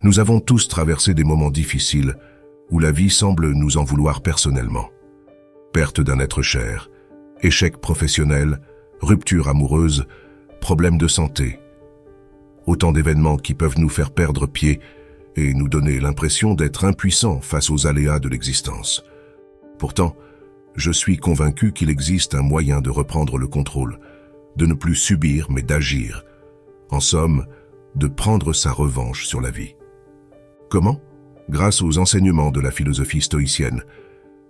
Nous avons tous traversé des moments difficiles où la vie semble nous en vouloir personnellement. Perte d'un être cher, échec professionnel, rupture amoureuse, problèmes de santé. Autant d'événements qui peuvent nous faire perdre pied et nous donner l'impression d'être impuissants face aux aléas de l'existence. Pourtant, je suis convaincu qu'il existe un moyen de reprendre le contrôle, de ne plus subir mais d'agir. En somme, de prendre sa revanche sur la vie. Comment? Grâce aux enseignements de la philosophie stoïcienne.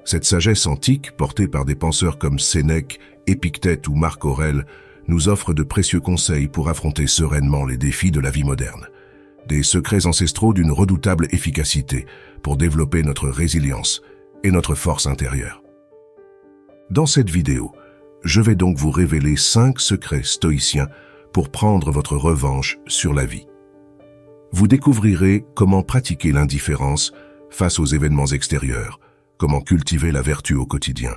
Cette sagesse antique, portée par des penseurs comme Sénèque, Épictète ou Marc Aurèle, nous offre de précieux conseils pour affronter sereinement les défis de la vie moderne. Des secrets ancestraux d'une redoutable efficacité pour développer notre résilience et notre force intérieure. Dans cette vidéo, je vais donc vous révéler 5 secrets stoïciens pour prendre votre revanche sur la vie. Vous découvrirez comment pratiquer l'indifférence face aux événements extérieurs, comment cultiver la vertu au quotidien,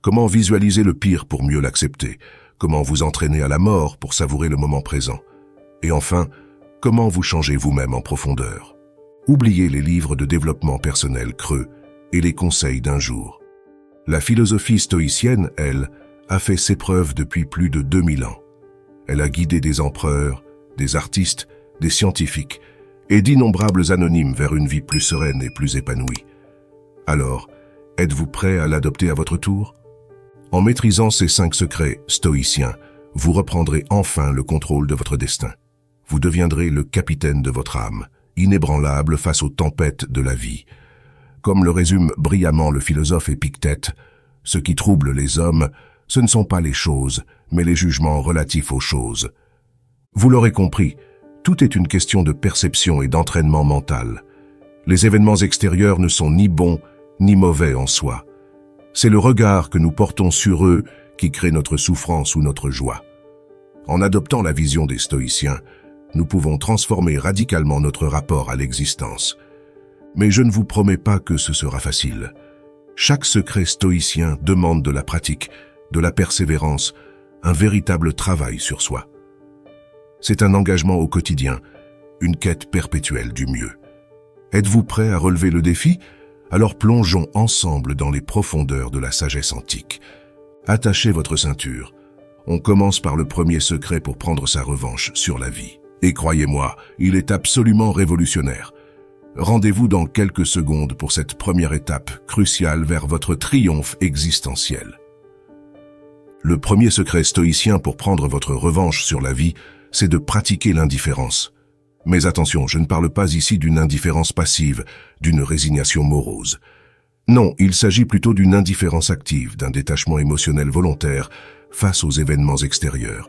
comment visualiser le pire pour mieux l'accepter, comment vous entraîner à la mort pour savourer le moment présent, et enfin, comment vous changer vous-même en profondeur. Oubliez les livres de développement personnel creux et les conseils d'un jour. La philosophie stoïcienne, elle, a fait ses preuves depuis plus de 2000 ans. Elle a guidé des empereurs, des artistes, des scientifiques et d'innombrables anonymes vers une vie plus sereine et plus épanouie. Alors, êtes-vous prêt à l'adopter à votre tour? En maîtrisant ces 5 secrets stoïciens, vous reprendrez enfin le contrôle de votre destin. Vous deviendrez le capitaine de votre âme, inébranlable face aux tempêtes de la vie. Comme le résume brillamment le philosophe Épictète, ce qui trouble les hommes, ce ne sont pas les choses, mais les jugements relatifs aux choses. Vous l'aurez compris, tout est une question de perception et d'entraînement mental. Les événements extérieurs ne sont ni bons ni mauvais en soi. C'est le regard que nous portons sur eux qui crée notre souffrance ou notre joie. En adoptant la vision des stoïciens, nous pouvons transformer radicalement notre rapport à l'existence. Mais je ne vous promets pas que ce sera facile. Chaque secret stoïcien demande de la pratique, de la persévérance, un véritable travail sur soi. C'est un engagement au quotidien, une quête perpétuelle du mieux. Êtes-vous prêt à relever le défi? Alors plongeons ensemble dans les profondeurs de la sagesse antique. Attachez votre ceinture. On commence par le premier secret pour prendre sa revanche sur la vie. Et croyez-moi, il est absolument révolutionnaire. Rendez-vous dans quelques secondes pour cette première étape cruciale vers votre triomphe existentiel. Le premier secret stoïcien pour prendre votre revanche sur la vie, c'est de pratiquer l'indifférence. Mais attention, je ne parle pas ici d'une indifférence passive, d'une résignation morose. Non, il s'agit plutôt d'une indifférence active, d'un détachement émotionnel volontaire face aux événements extérieurs.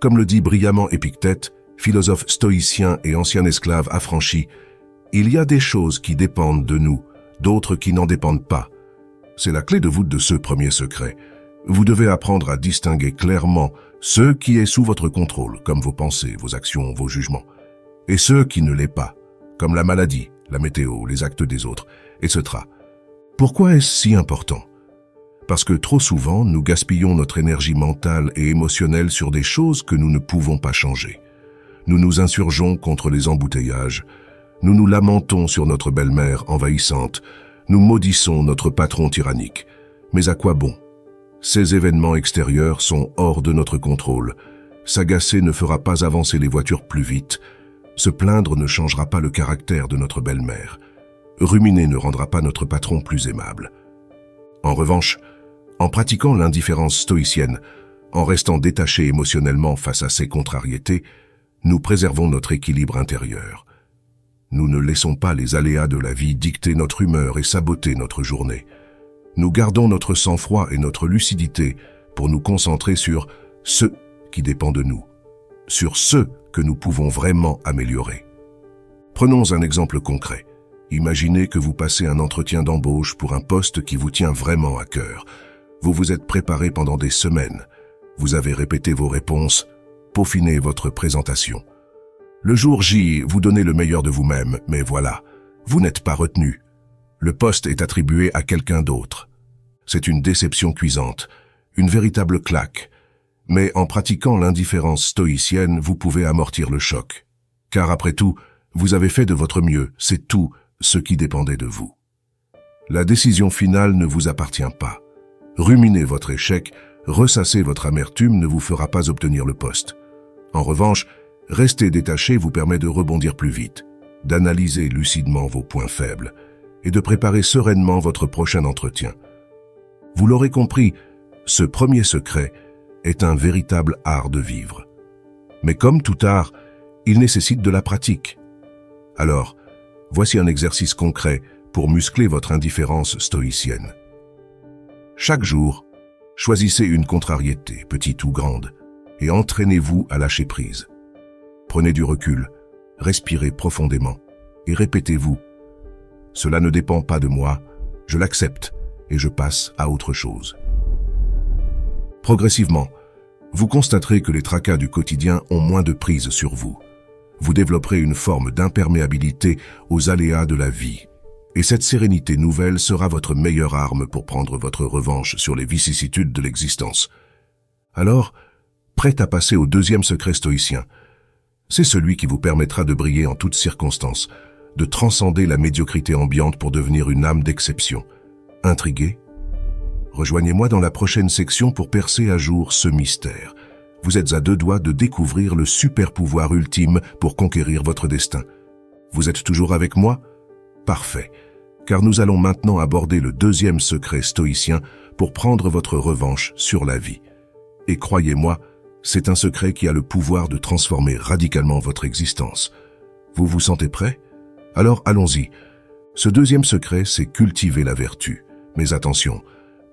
Comme le dit brillamment Épictète, philosophe stoïcien et ancien esclave affranchi, il y a des choses qui dépendent de nous, d'autres qui n'en dépendent pas. C'est la clé de voûte de ce premier secret. Vous devez apprendre à distinguer clairement ce qui est sous votre contrôle, comme vos pensées, vos actions, vos jugements, et ce qui ne l'est pas, comme la maladie, la météo, les actes des autres, etc. Pourquoi est-ce si important? Parce que trop souvent, nous gaspillons notre énergie mentale et émotionnelle sur des choses que nous ne pouvons pas changer. Nous nous insurgeons contre les embouteillages, nous nous lamentons sur notre belle-mère envahissante, nous maudissons notre patron tyrannique. Mais à quoi bon? Ces événements extérieurs sont hors de notre contrôle. S'agacer ne fera pas avancer les voitures plus vite. Se plaindre ne changera pas le caractère de notre belle-mère. Ruminer ne rendra pas notre patron plus aimable. En revanche, en pratiquant l'indifférence stoïcienne, en restant détachés émotionnellement face à ces contrariétés, nous préservons notre équilibre intérieur. Nous ne laissons pas les aléas de la vie dicter notre humeur et saboter notre journée. Nous gardons notre sang-froid et notre lucidité pour nous concentrer sur ce qui dépend de nous, sur ce que nous pouvons vraiment améliorer. Prenons un exemple concret. Imaginez que vous passez un entretien d'embauche pour un poste qui vous tient vraiment à cœur. Vous vous êtes préparé pendant des semaines. Vous avez répété vos réponses, peaufiné votre présentation. Le jour J, vous donnez le meilleur de vous-même, mais voilà, vous n'êtes pas retenu. Le poste est attribué à quelqu'un d'autre. C'est une déception cuisante, une véritable claque. Mais en pratiquant l'indifférence stoïcienne, vous pouvez amortir le choc. Car après tout, Vous avez fait de votre mieux, c'est tout ce qui dépendait de vous. La décision finale ne vous appartient pas. Ruminer votre échec, ressasser votre amertume ne vous fera pas obtenir le poste. En revanche, rester détaché vous permet de rebondir plus vite, d'analyser lucidement vos points faibles et de préparer sereinement votre prochain entretien. Vous l'aurez compris, ce premier secret est un véritable art de vivre. Mais comme tout art, il nécessite de la pratique. Alors, voici un exercice concret pour muscler votre indifférence stoïcienne. Chaque jour, choisissez une contrariété, petite ou grande, et entraînez-vous à lâcher prise. Prenez du recul, respirez profondément et répétez-vous « Cela ne dépend pas de moi, je l'accepte et je passe à autre chose ». Progressivement, vous constaterez que les tracas du quotidien ont moins de prise sur vous. Vous développerez une forme d'imperméabilité aux aléas de la vie. Et cette sérénité nouvelle sera votre meilleure arme pour prendre votre revanche sur les vicissitudes de l'existence. Alors, prêt à passer au deuxième secret stoïcien. C'est celui qui vous permettra de briller en toutes circonstances, de transcender la médiocrité ambiante pour devenir une âme d'exception. Intrigué? Rejoignez-moi dans la prochaine section pour percer à jour ce mystère. Vous êtes à 2 doigts de découvrir le super pouvoir ultime pour conquérir votre destin. Vous êtes toujours avec moi? Parfait, car nous allons maintenant aborder le deuxième secret stoïcien pour prendre votre revanche sur la vie. Et croyez-moi, c'est un secret qui a le pouvoir de transformer radicalement votre existence. Vous vous sentez prêt? Alors allons-y. Ce deuxième secret, c'est cultiver la vertu. Mais attention,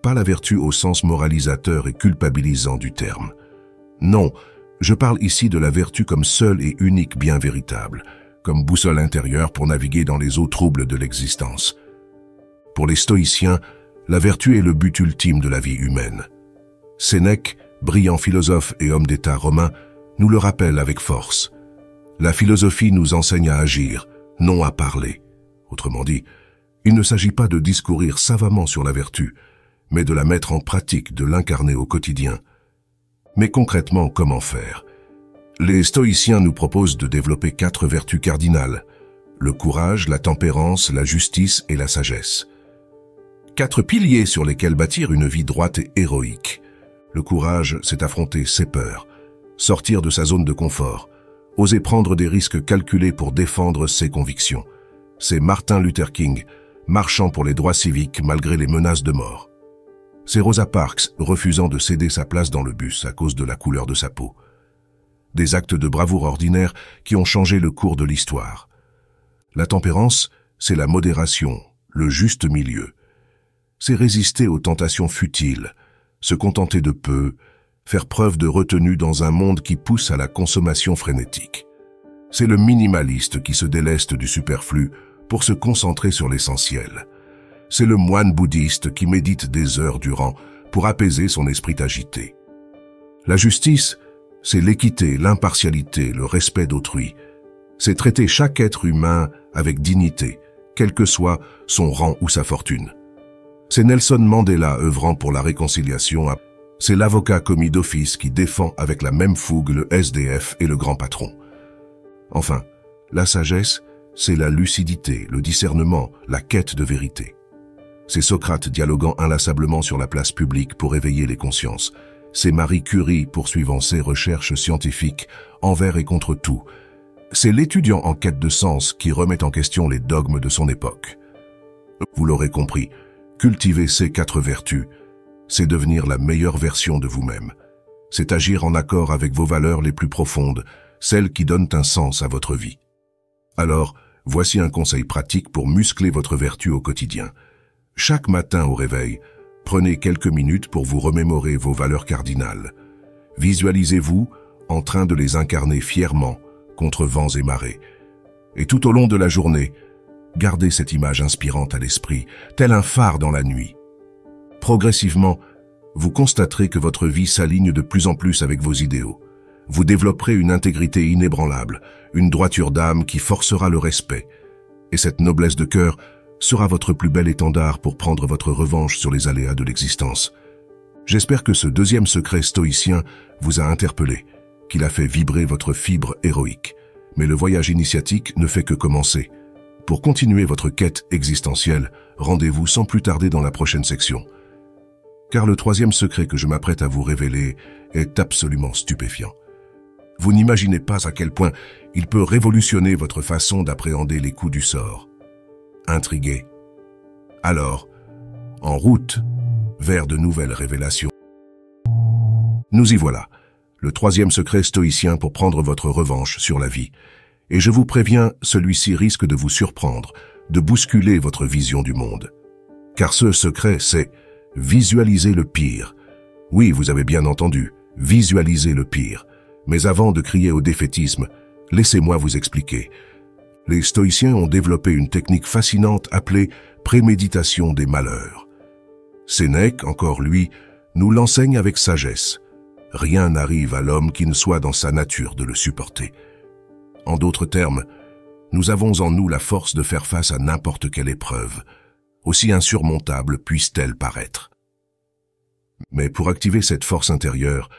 pas la vertu au sens moralisateur et culpabilisant du terme. Non, je parle ici de la vertu comme seul et unique bien véritable, comme boussole intérieure pour naviguer dans les eaux troubles de l'existence. Pour les stoïciens, la vertu est le but ultime de la vie humaine. Sénèque, brillant philosophe et homme d'État romain, nous le rappelle avec force. La philosophie nous enseigne à agir, non à parler. Autrement dit, il ne s'agit pas de discourir savamment sur la vertu, mais de la mettre en pratique, de l'incarner au quotidien. Mais concrètement, comment faire? Les stoïciens nous proposent de développer 4 vertus cardinales: le courage, la tempérance, la justice et la sagesse. 4 piliers sur lesquels bâtir une vie droite et héroïque. Le courage, c'est affronter ses peurs, sortir de sa zone de confort, oser prendre des risques calculés pour défendre ses convictions. C'est Martin Luther King, marchant pour les droits civiques malgré les menaces de mort. C'est Rosa Parks, refusant de céder sa place dans le bus à cause de la couleur de sa peau. Des actes de bravoure ordinaires qui ont changé le cours de l'histoire. La tempérance, c'est la modération, le juste milieu. C'est résister aux tentations futiles, se contenter de peu, faire preuve de retenue dans un monde qui pousse à la consommation frénétique. C'est le minimaliste qui se déleste du superflu pour se concentrer sur l'essentiel. C'est le moine bouddhiste qui médite des heures durant pour apaiser son esprit agité. La justice, c'est l'équité, l'impartialité, le respect d'autrui. C'est traiter chaque être humain avec dignité, quel que soit son rang ou sa fortune. C'est Nelson Mandela œuvrant pour la réconciliation. C'est l'avocat commis d'office qui défend avec la même fougue le SDF et le grand patron. Enfin, la sagesse, c'est la lucidité, le discernement, la quête de vérité. C'est Socrate dialoguant inlassablement sur la place publique pour éveiller les consciences. C'est Marie Curie poursuivant ses recherches scientifiques envers et contre tout. C'est l'étudiant en quête de sens qui remet en question les dogmes de son époque. Vous l'aurez compris, cultiver ces 4 vertus, c'est devenir la meilleure version de vous-même. C'est agir en accord avec vos valeurs les plus profondes, celles qui donnent un sens à votre vie. Alors, voici un conseil pratique pour muscler votre vertu au quotidien. Chaque matin au réveil, prenez quelques minutes pour vous remémorer vos valeurs cardinales. Visualisez-vous en train de les incarner fièrement contre vents et marées. Et tout au long de la journée, gardez cette image inspirante à l'esprit, tel un phare dans la nuit. Progressivement, vous constaterez que votre vie s'aligne de plus en plus avec vos idéaux. Vous développerez une intégrité inébranlable, une droiture d'âme qui forcera le respect. Et cette noblesse de cœur sera votre plus bel étendard pour prendre votre revanche sur les aléas de l'existence. J'espère que ce deuxième secret stoïcien vous a interpellé, qu'il a fait vibrer votre fibre héroïque. Mais le voyage initiatique ne fait que commencer. Pour continuer votre quête existentielle, rendez-vous sans plus tarder dans la prochaine section. Car le troisième secret que je m'apprête à vous révéler est absolument stupéfiant. Vous n'imaginez pas à quel point il peut révolutionner votre façon d'appréhender les coups du sort. Intrigué? Alors, en route vers de nouvelles révélations. Nous y voilà, le troisième secret stoïcien pour prendre votre revanche sur la vie. Et je vous préviens, celui-ci risque de vous surprendre, de bousculer votre vision du monde. Car ce secret, c'est visualiser le pire. Oui, vous avez bien entendu, visualiser le pire. Mais avant de crier au défaitisme, laissez-moi vous expliquer. Les stoïciens ont développé une technique fascinante appelée préméditation des malheurs. Sénèque, encore lui, nous l'enseigne avec sagesse. Rien n'arrive à l'homme qui ne soit dans sa nature de le supporter. En d'autres termes, nous avons en nous la force de faire face à n'importe quelle épreuve, aussi insurmontable puisse-t-elle paraître. Mais pour activer cette force intérieure,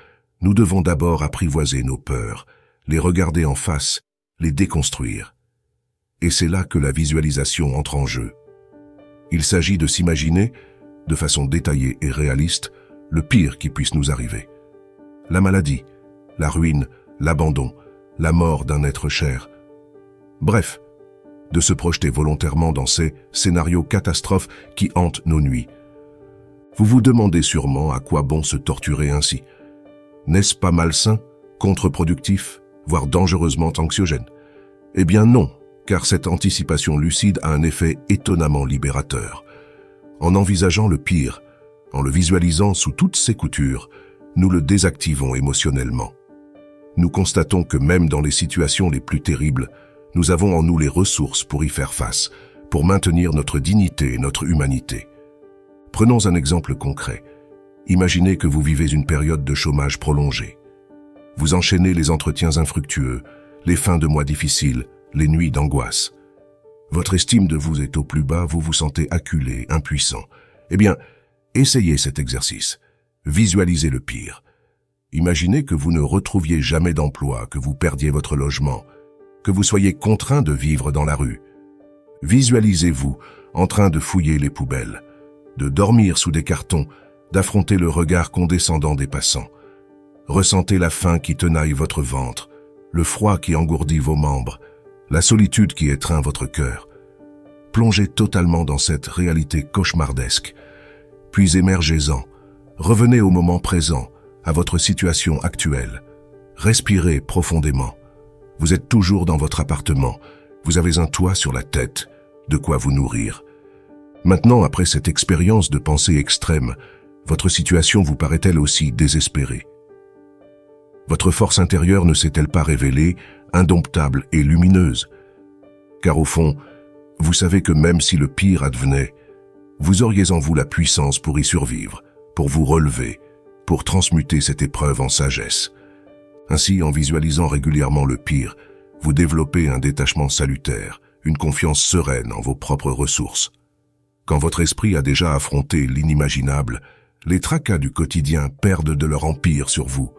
nous devons d'abord apprivoiser nos peurs, les regarder en face, les déconstruire. Et c'est là que la visualisation entre en jeu. Il s'agit de s'imaginer, de façon détaillée et réaliste, le pire qui puisse nous arriver. La maladie, la ruine, l'abandon, la mort d'un être cher. Bref, de se projeter volontairement dans ces scénarios catastrophes qui hantent nos nuits. Vous vous demandez sûrement à quoi bon se torturer ainsi. N'est-ce pas malsain, contre-productif, voire dangereusement anxiogène? Eh bien non, car cette anticipation lucide a un effet étonnamment libérateur. En envisageant le pire, en le visualisant sous toutes ses coutures, nous le désactivons émotionnellement. Nous constatons que même dans les situations les plus terribles, nous avons en nous les ressources pour y faire face, pour maintenir notre dignité et notre humanité. Prenons un exemple concret. Imaginez que vous vivez une période de chômage prolongée. Vous enchaînez les entretiens infructueux, les fins de mois difficiles, les nuits d'angoisse. Votre estime de vous est au plus bas, vous vous sentez acculé, impuissant. Eh bien, essayez cet exercice. Visualisez le pire. Imaginez que vous ne retrouviez jamais d'emploi, que vous perdiez votre logement, que vous soyez contraint de vivre dans la rue. Visualisez-vous en train de fouiller les poubelles, de dormir sous des cartons, d'affronter le regard condescendant des passants. Ressentez la faim qui tenaille votre ventre, le froid qui engourdit vos membres, la solitude qui étreint votre cœur. Plongez totalement dans cette réalité cauchemardesque, puis émergez-en, revenez au moment présent, à votre situation actuelle. Respirez profondément. Vous êtes toujours dans votre appartement, vous avez un toit sur la tête, de quoi vous nourrir. Maintenant, après cette expérience de pensée extrême, votre situation vous paraît-elle aussi désespérée? Votre force intérieure ne s'est-elle pas révélée indomptable et lumineuse? Car au fond, vous savez que même si le pire advenait, vous auriez en vous la puissance pour y survivre, pour vous relever, pour transmuter cette épreuve en sagesse. Ainsi, en visualisant régulièrement le pire, vous développez un détachement salutaire, une confiance sereine en vos propres ressources. Quand votre esprit a déjà affronté l'inimaginable, les tracas du quotidien perdent de leur empire sur vous.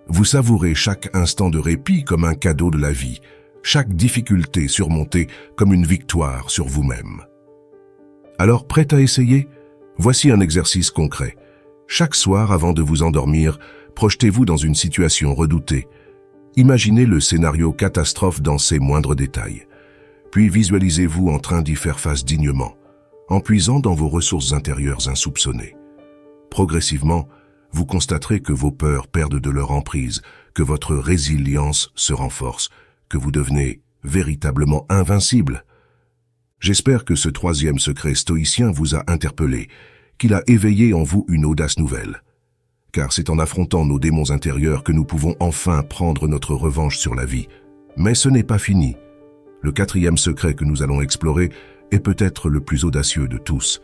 Vous savourez chaque instant de répit comme un cadeau de la vie, chaque difficulté surmontée comme une victoire sur vous-même. Alors, prêt à essayer? Voici un exercice concret. Chaque soir, avant de vous endormir, projetez-vous dans une situation redoutée. Imaginez le scénario catastrophe dans ses moindres détails. Puis visualisez-vous en train d'y faire face dignement, en puisant dans vos ressources intérieures insoupçonnées. Progressivement, vous constaterez que vos peurs perdent de leur emprise, que votre résilience se renforce, que vous devenez véritablement invincible. J'espère que ce troisième secret stoïcien vous a interpellé, qu'il a éveillé en vous une audace nouvelle. Car c'est en affrontant nos démons intérieurs que nous pouvons enfin prendre notre revanche sur la vie. Mais ce n'est pas fini. Le quatrième secret que nous allons explorer est peut-être le plus audacieux de tous.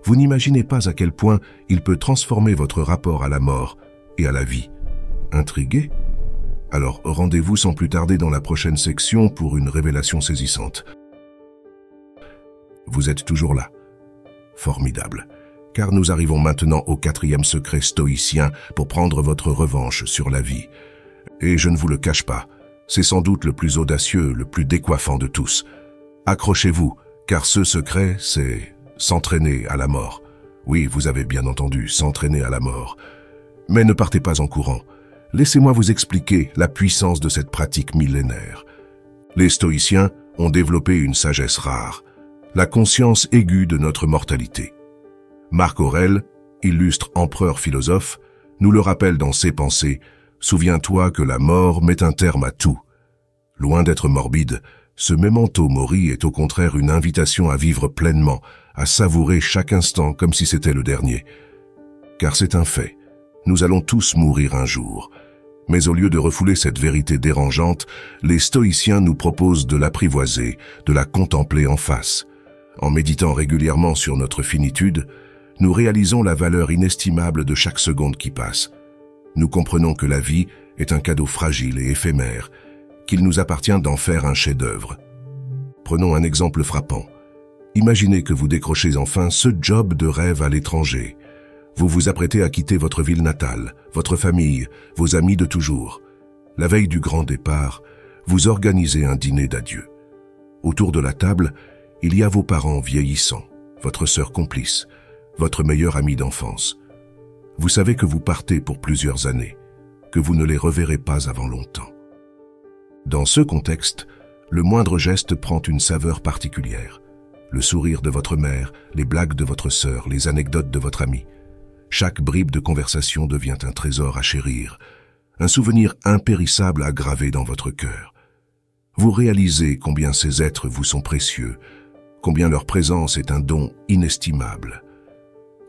Vous n'imaginez pas à quel point il peut transformer votre rapport à la mort et à la vie. Intrigué? Alors rendez-vous sans plus tarder dans la prochaine section pour une révélation saisissante. Vous êtes toujours là. Formidable. Car nous arrivons maintenant au quatrième secret stoïcien pour prendre votre revanche sur la vie. Et je ne vous le cache pas, C'est sans doute le plus audacieux, le plus décoiffant de tous. Accrochez-vous, car ce secret, c'est s'entraîner à la mort. Oui, vous avez bien entendu, s'entraîner à la mort. Mais ne partez pas en courant. Laissez-moi vous expliquer la puissance de cette pratique millénaire. Les stoïciens ont développé une sagesse rare, la conscience aiguë de notre mortalité. Marc Aurèle, illustre empereur philosophe, nous le rappelle dans ses pensées: « Souviens-toi que la mort met un terme à tout ». Loin d'être morbide, ce memento mori est au contraire une invitation à vivre pleinement, à savourer chaque instant comme si c'était le dernier. Car c'est un fait, nous allons tous mourir un jour. Mais au lieu de refouler cette vérité dérangeante, les stoïciens nous proposent de l'apprivoiser, de la contempler en face. En méditant régulièrement sur notre finitude, nous réalisons la valeur inestimable de chaque seconde qui passe. Nous comprenons que la vie est un cadeau fragile et éphémère, qu'il nous appartient d'en faire un chef-d'œuvre. Prenons un exemple frappant. Imaginez que vous décrochez enfin ce job de rêve à l'étranger. Vous vous apprêtez à quitter votre ville natale, votre famille, vos amis de toujours. La veille du grand départ, vous organisez un dîner d'adieu. Autour de la table, il y a vos parents vieillissants, votre sœur complice, votre meilleur ami d'enfance. Vous savez que vous partez pour plusieurs années, que vous ne les reverrez pas avant longtemps. Dans ce contexte, le moindre geste prend une saveur particulière. Le sourire de votre mère, les blagues de votre sœur, les anecdotes de votre ami. Chaque bribe de conversation devient un trésor à chérir, un souvenir impérissable à graver dans votre cœur. Vous réalisez combien ces êtres vous sont précieux, combien leur présence est un don inestimable.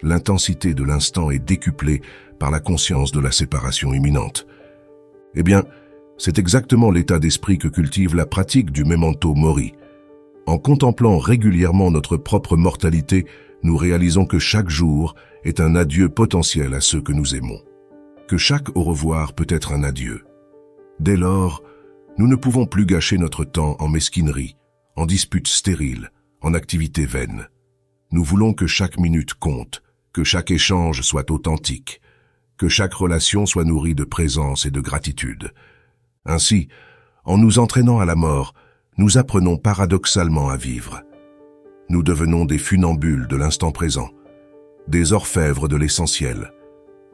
L'intensité de l'instant est décuplée par la conscience de la séparation imminente. Eh bien, c'est exactement l'état d'esprit que cultive la pratique du memento mori. En contemplant régulièrement notre propre mortalité, nous réalisons que chaque jour est un adieu potentiel à ceux que nous aimons. Que chaque au revoir peut être un adieu. Dès lors, nous ne pouvons plus gâcher notre temps en mesquinerie, en disputes stériles, en activités vaines. Nous voulons que chaque minute compte, que chaque échange soit authentique, que chaque relation soit nourrie de présence et de gratitude. Ainsi, en nous entraînant à la mort, nous apprenons paradoxalement à vivre. Nous devenons des funambules de l'instant présent, des orfèvres de l'essentiel.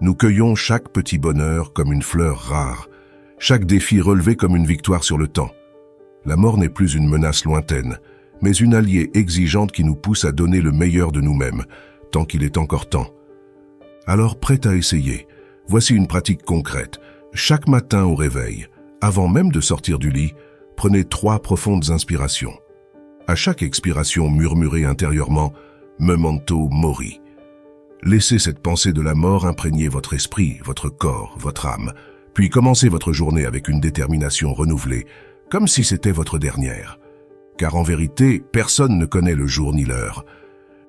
Nous cueillons chaque petit bonheur comme une fleur rare, chaque défi relevé comme une victoire sur le temps. La mort n'est plus une menace lointaine, mais une alliée exigeante qui nous pousse à donner le meilleur de nous-mêmes, tant qu'il est encore temps. Alors, prêt à essayer, voici une pratique concrète. Chaque matin au réveil, avant même de sortir du lit, prenez 3 profondes inspirations. À chaque expiration, murmurez intérieurement « Memento mori ». Laissez cette pensée de la mort imprégner votre esprit, votre corps, votre âme, puis commencez votre journée avec une détermination renouvelée, comme si c'était votre dernière. Car en vérité, personne ne connaît le jour ni l'heure.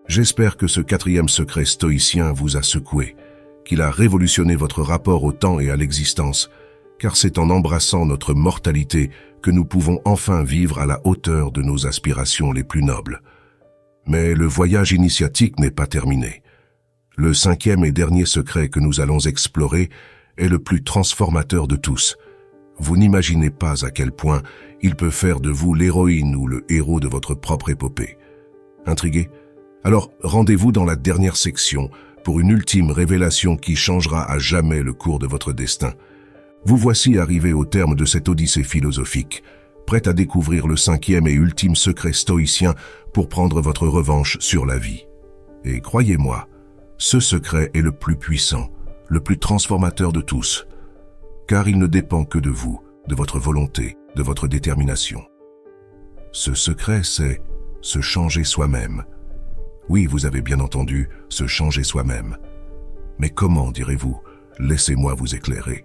J'espère que ce 4e secret stoïcien vous a secoué, qu'il a révolutionné votre rapport au temps et à l'existence, car c'est en embrassant notre mortalité que nous pouvons enfin vivre à la hauteur de nos aspirations les plus nobles. Mais le voyage initiatique n'est pas terminé. Le 5e et dernier secret que nous allons explorer est le plus transformateur de tous. Vous n'imaginez pas à quel point il peut faire de vous l'héroïne ou le héros de votre propre épopée. Intrigué? Alors rendez-vous dans la dernière section pour une ultime révélation qui changera à jamais le cours de votre destin. Vous voici arrivé au terme de cette odyssée philosophique, prêt à découvrir le 5e et ultime secret stoïcien pour prendre votre revanche sur la vie. Et croyez-moi, ce secret est le plus puissant, le plus transformateur de tous, car il ne dépend que de vous, de votre volonté, de votre détermination. Ce secret, c'est se changer soi-même. Oui, vous avez bien entendu, se changer soi-même. Mais comment, direz-vous? Laissez-moi vous éclairer.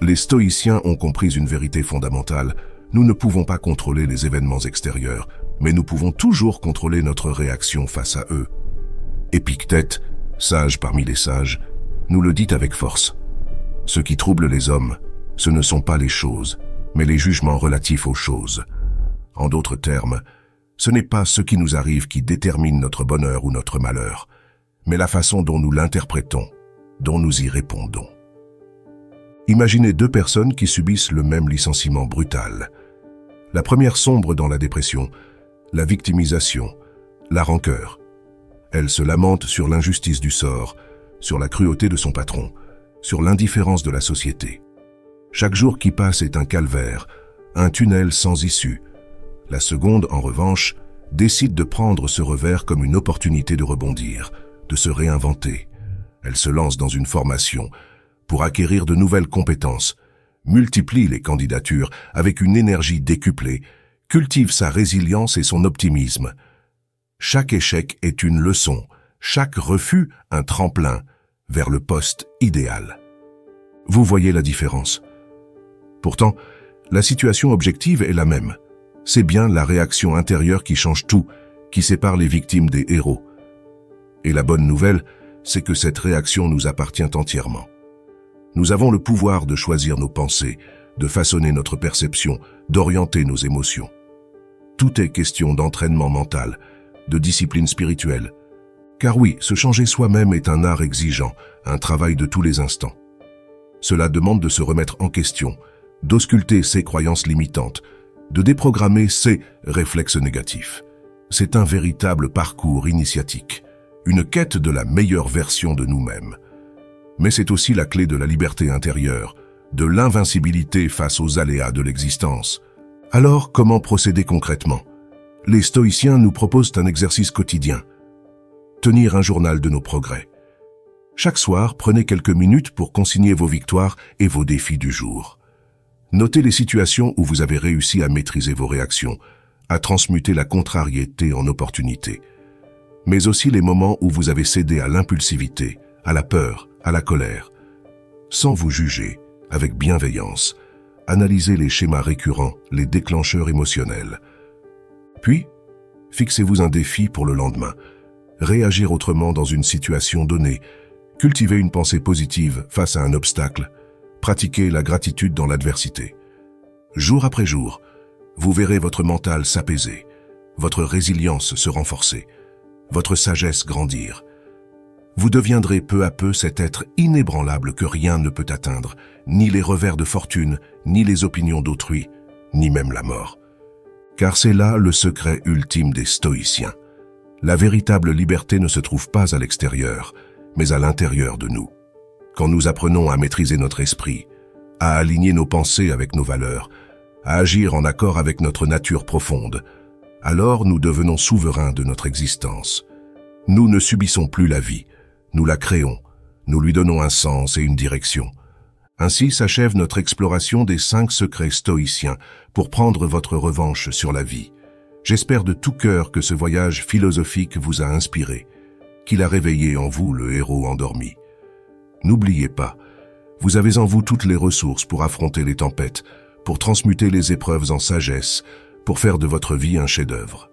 Les stoïciens ont compris une vérité fondamentale. Nous ne pouvons pas contrôler les événements extérieurs, mais nous pouvons toujours contrôler notre réaction face à eux. Épictète, sage parmi les sages, nous le dit avec force. Ce qui trouble les hommes, ce ne sont pas les choses, mais les jugements relatifs aux choses. En d'autres termes, ce n'est pas ce qui nous arrive qui détermine notre bonheur ou notre malheur, mais la façon dont nous l'interprétons, dont nous y répondons. Imaginez deux personnes qui subissent le même licenciement brutal. La première sombre dans la dépression, la victimisation, la rancœur. Elle se lamente sur l'injustice du sort, sur la cruauté de son patron, sur l'indifférence de la société. Chaque jour qui passe est un calvaire, un tunnel sans issue. La seconde, en revanche, décide de prendre ce revers comme une opportunité de rebondir, de se réinventer. Elle se lance dans une formation pour acquérir de nouvelles compétences, multiplie les candidatures avec une énergie décuplée, cultive sa résilience et son optimisme. Chaque échec est une leçon, chaque refus un tremplin vers le poste idéal. Vous voyez la différence. Pourtant, la situation objective est la même. C'est bien la réaction intérieure qui change tout, qui sépare les victimes des héros. Et la bonne nouvelle, c'est que cette réaction nous appartient entièrement. Nous avons le pouvoir de choisir nos pensées, de façonner notre perception, d'orienter nos émotions. Tout est question d'entraînement mental, de discipline spirituelle. Car oui, se changer soi-même est un art exigeant, un travail de tous les instants. Cela demande de se remettre en question, d'ausculter ses croyances limitantes, de déprogrammer ses réflexes négatifs. C'est un véritable parcours initiatique, une quête de la meilleure version de nous-mêmes. Mais c'est aussi la clé de la liberté intérieure, de l'invincibilité face aux aléas de l'existence. Alors, comment procéder concrètement? Les stoïciens nous proposent un exercice quotidien. Tenir un journal de nos progrès. Chaque soir, prenez quelques minutes pour consigner vos victoires et vos défis du jour. Notez les situations où vous avez réussi à maîtriser vos réactions, à transmuter la contrariété en opportunité, mais aussi les moments où vous avez cédé à l'impulsivité, à la peur, à la colère. Sans vous juger, avec bienveillance, analysez les schémas récurrents, les déclencheurs émotionnels. Puis, fixez-vous un défi pour le lendemain. Réagir autrement dans une situation donnée, cultiver une pensée positive face à un obstacle, pratiquer la gratitude dans l'adversité. Jour après jour, vous verrez votre mental s'apaiser, votre résilience se renforcer, votre sagesse grandir. Vous deviendrez peu à peu cet être inébranlable que rien ne peut atteindre, ni les revers de fortune, ni les opinions d'autrui, ni même la mort. Car c'est là le secret ultime des stoïciens. La véritable liberté ne se trouve pas à l'extérieur, mais à l'intérieur de nous. Quand nous apprenons à maîtriser notre esprit, à aligner nos pensées avec nos valeurs, à agir en accord avec notre nature profonde, alors nous devenons souverains de notre existence. Nous ne subissons plus la vie, nous la créons, nous lui donnons un sens et une direction. Ainsi s'achève notre exploration des 5 secrets stoïciens pour prendre votre revanche sur la vie. J'espère de tout cœur que ce voyage philosophique vous a inspiré, qu'il a réveillé en vous le héros endormi. N'oubliez pas, vous avez en vous toutes les ressources pour affronter les tempêtes, pour transmuter les épreuves en sagesse, pour faire de votre vie un chef-d'œuvre.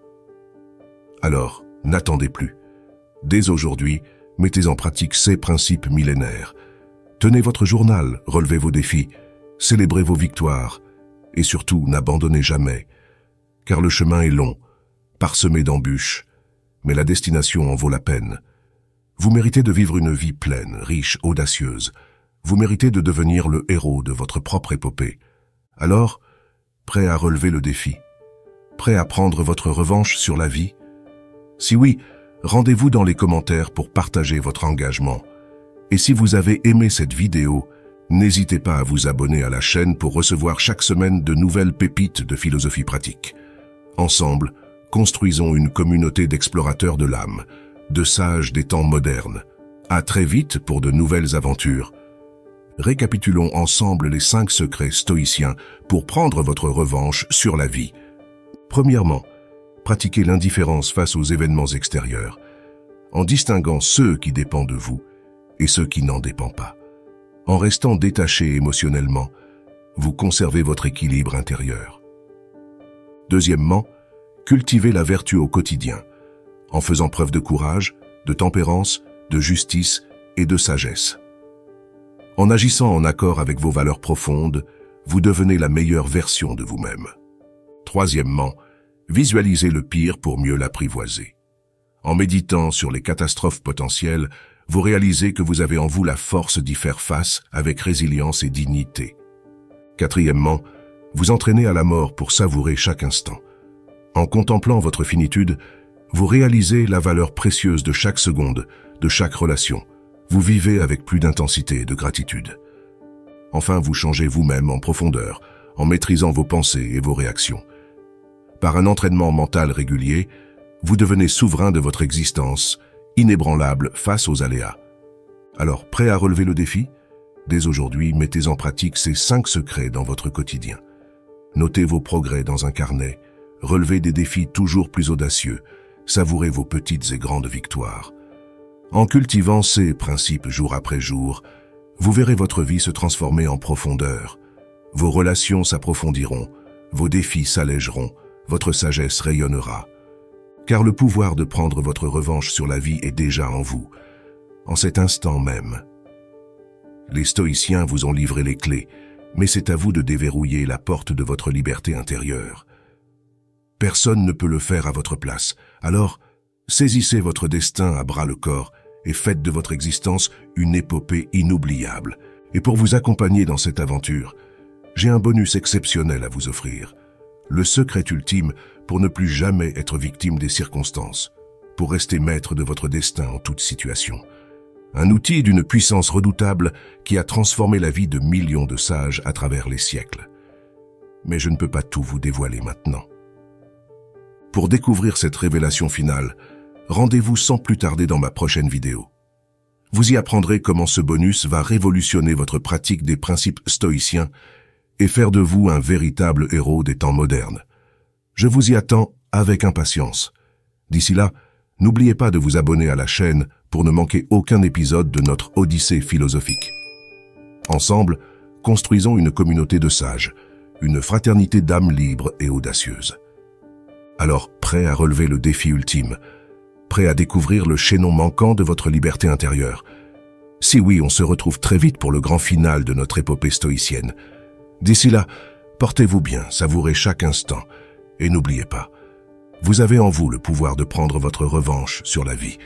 Alors, n'attendez plus. Dès aujourd'hui, mettez en pratique ces principes millénaires. Tenez votre journal, relevez vos défis, célébrez vos victoires, et surtout, n'abandonnez jamais, car le chemin est long, parsemé d'embûches, mais la destination en vaut la peine. Vous méritez de vivre une vie pleine, riche, audacieuse. Vous méritez de devenir le héros de votre propre épopée. Alors, prêt à relever le défi? Prêt à prendre votre revanche sur la vie? Si oui, rendez-vous dans les commentaires pour partager votre engagement. Et si vous avez aimé cette vidéo, n'hésitez pas à vous abonner à la chaîne pour recevoir chaque semaine de nouvelles pépites de philosophie pratique. Ensemble, construisons une communauté d'explorateurs de l'âme, de sages des temps modernes. À très vite pour de nouvelles aventures. Récapitulons ensemble les 5 secrets stoïciens pour prendre votre revanche sur la vie. Premièrement, pratiquez l'indifférence face aux événements extérieurs, en distinguant ceux qui dépendent de vous et ceux qui n'en dépendent pas. En restant détaché émotionnellement, vous conservez votre équilibre intérieur. Deuxièmement, cultivez la vertu au quotidien, en faisant preuve de courage, de tempérance, de justice et de sagesse. En agissant en accord avec vos valeurs profondes, vous devenez la meilleure version de vous-même. Troisièmement, visualisez le pire pour mieux l'apprivoiser. En méditant sur les catastrophes potentielles, vous réalisez que vous avez en vous la force d'y faire face avec résilience et dignité. Quatrièmement, vous entraînez à la mort pour savourer chaque instant. En contemplant votre finitude, vous réalisez la valeur précieuse de chaque seconde, de chaque relation. Vous vivez avec plus d'intensité et de gratitude. Enfin, vous changez vous-même en profondeur, en maîtrisant vos pensées et vos réactions. Par un entraînement mental régulier, vous devenez souverain de votre existence, inébranlable face aux aléas. Alors, prêt à relever le défi? Dès aujourd'hui, mettez en pratique ces 5 secrets dans votre quotidien. Notez vos progrès dans un carnet, relevez des défis toujours plus audacieux, savourez vos petites et grandes victoires. En cultivant ces principes jour après jour, vous verrez votre vie se transformer en profondeur. Vos relations s'approfondiront, vos défis s'allégeront, votre sagesse rayonnera. Car le pouvoir de prendre votre revanche sur la vie est déjà en vous, en cet instant même. Les stoïciens vous ont livré les clés, mais c'est à vous de déverrouiller la porte de votre liberté intérieure. Personne ne peut le faire à votre place, alors saisissez votre destin à bras-le-corps et faites de votre existence une épopée inoubliable. Et pour vous accompagner dans cette aventure, j'ai un bonus exceptionnel à vous offrir. Le secret ultime pour ne plus jamais être victime des circonstances, pour rester maître de votre destin en toute situation. Un outil d'une puissance redoutable qui a transformé la vie de millions de sages à travers les siècles. Mais je ne peux pas tout vous dévoiler maintenant. Pour découvrir cette révélation finale, rendez-vous sans plus tarder dans ma prochaine vidéo. Vous y apprendrez comment ce bonus va révolutionner votre pratique des principes stoïciens et faire de vous un véritable héros des temps modernes. Je vous y attends avec impatience. D'ici là, n'oubliez pas de vous abonner à la chaîne pour ne manquer aucun épisode de notre Odyssée philosophique. Ensemble, construisons une communauté de sages, une fraternité d'âmes libres et audacieuses. Alors, prêt à relever le défi ultime, prêt à découvrir le chaînon manquant de votre liberté intérieure? Si oui, on se retrouve très vite pour le grand final de notre épopée stoïcienne. D'ici là, portez-vous bien, savourez chaque instant, et n'oubliez pas, vous avez en vous le pouvoir de prendre votre revanche sur la vie.